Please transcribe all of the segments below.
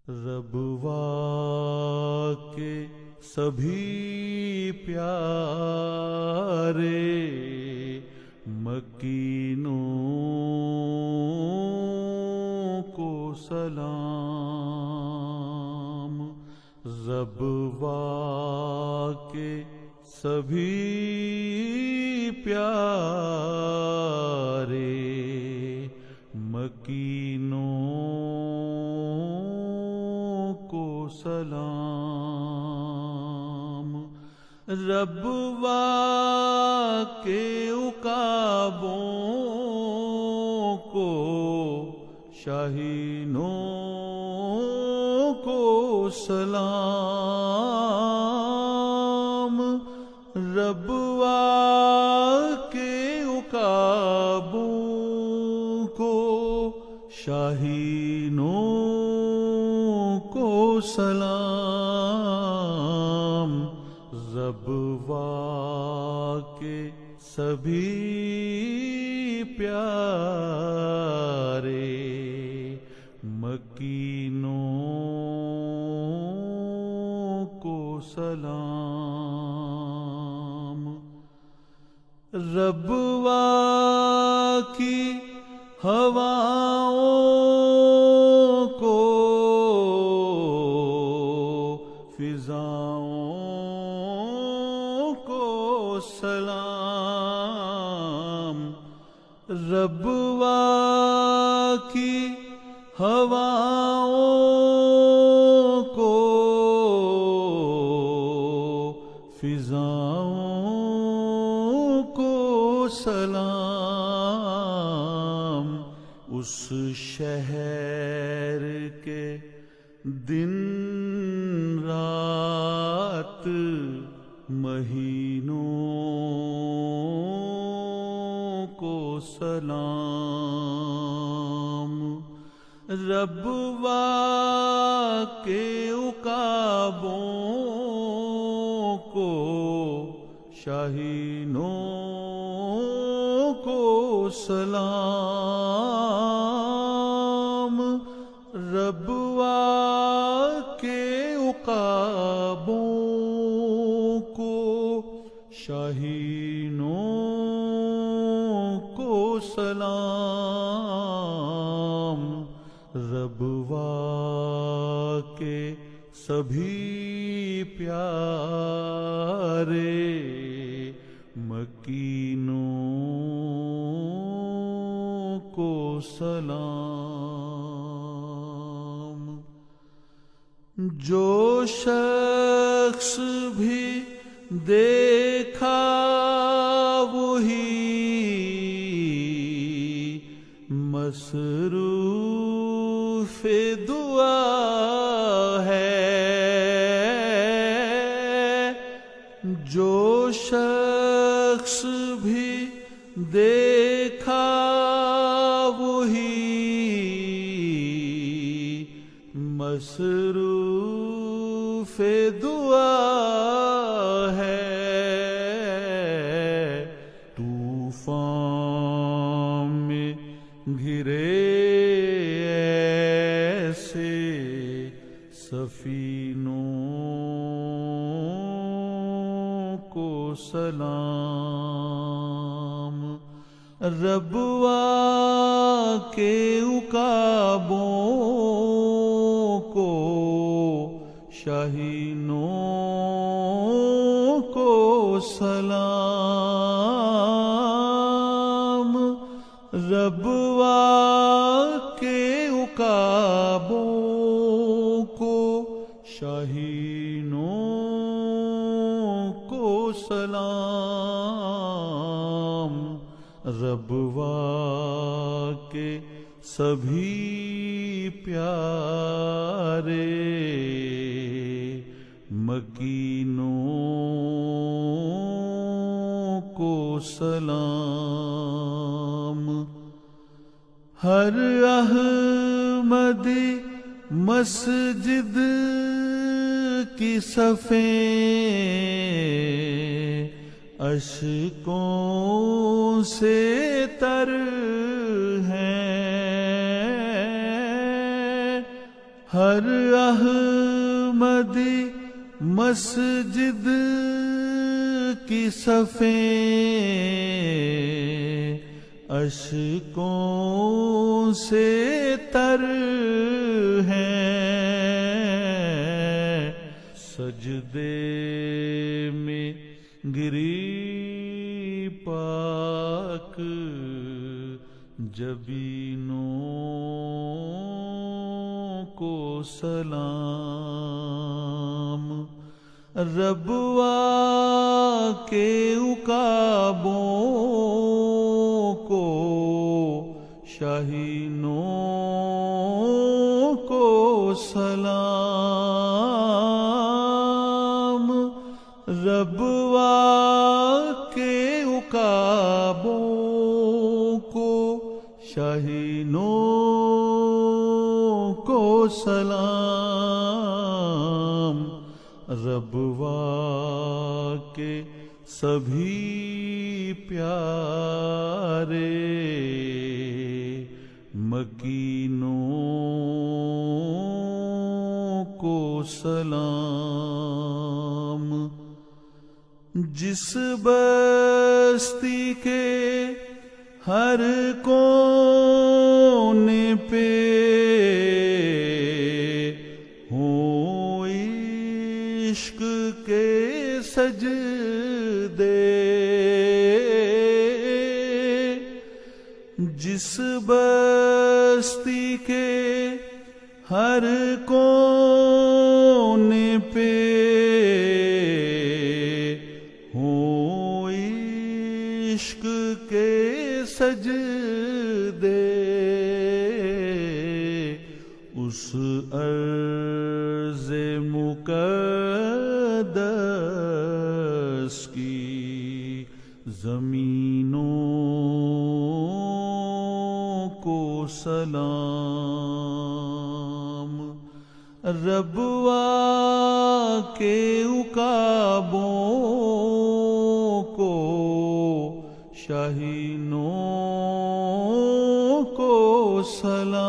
ربوا کے سبھی پیارے مکینوں کو سلام۔ ربوا کے سبھی پیارے مکینوں کو سلام۔ ربوا کے عقابوں کو شاہینوں کو سلام۔ ربوا کے عقابوں کو شاہینوں کو سلام۔ ربوا کے سبھی پیارے مکینوں کو سلام۔ ربوا کی ہواؤں کو فضاؤں کو سلام۔ ربوا کی ہواؤں کو فضاؤں کو سلام۔ اس شہر کے دن رات مہینوں کو سلام۔ ربوا کے عقابوں کو شاہینوں کو سلام۔ ربوا کے عقابوں کو شاہینوں کو سلام۔ ربوا کے سبھی پیارے مکینوں کو سلام۔ جو شخص بھی دیکھا وہی مصروف دعا ہے۔ جو شخص بھی دیکھا وہی مصروف دعا ہے۔ طوفان میں گھرے ایسے سفینوں کو سلام۔ ربوا کے عقابوں کو شاہینوں کو سلام۔ ربوا کے عقابوں کو شاہینوں کو سلام۔ ربوا کے سبھی پیارے مکینوں کو سلام۔ ہر احمدی مسجد کی صفیں اشکوں سے تر ہیں۔ ہر احمدی مسجد کی صفیں اشکوں سے تر ہیں، سجدے میں گری پاک جبینوں کو سلام، ربوا کے عقابوں کو شاہینوں کو سلام، ربوا کے عقابوں کو شاہینوں کو سلام، ربوا کے سبھی پیارے مکینوں کو سلام، جس بستی کے ہر کونے پہ ہوں عشق کے سجدے، جس بستی کے ہر کونے پہ ہوں عشق کے سجدے، اس ارض مقدس کی زمینوں کو سلام، ربوا کے عقابوں کو شاہینوں کو سلام،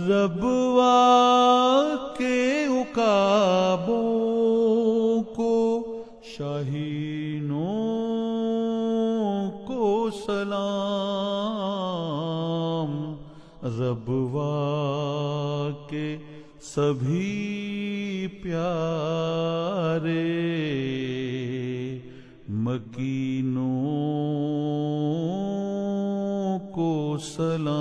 ربوا کے عقابوں کو شاہینوں کو سلام، ربوا کے سبھی پیارے مکینوں کو سلام،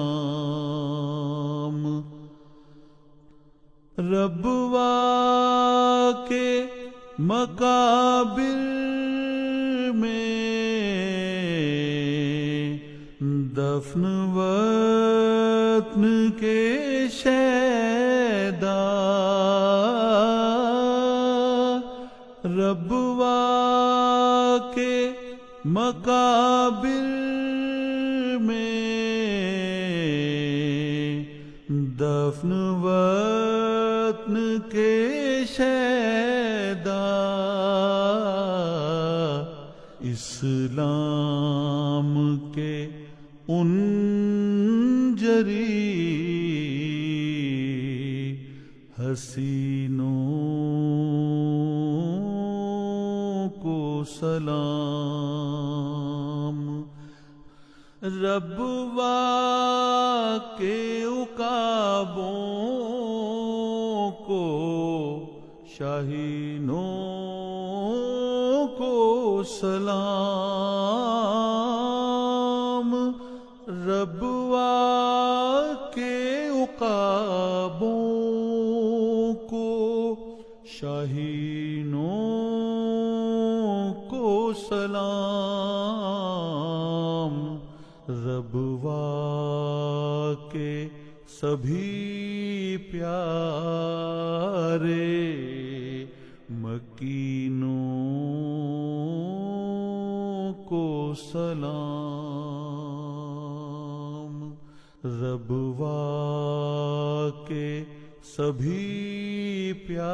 ربوا کے مقابر میں دفن وطن کے شیدا، ربوا کے مقابر میں دفن وطن کے شیدا، اسلام کے ان جری حسینوں کو سلام، ربوا کے عقابوں کو شاہینوں کو سلام، ربوا کے عقابوں کو شاہینوں کو سلام، ربوا کے سبھی پیارے مکینوں کو سلام، ربوا کے سبھی پیارے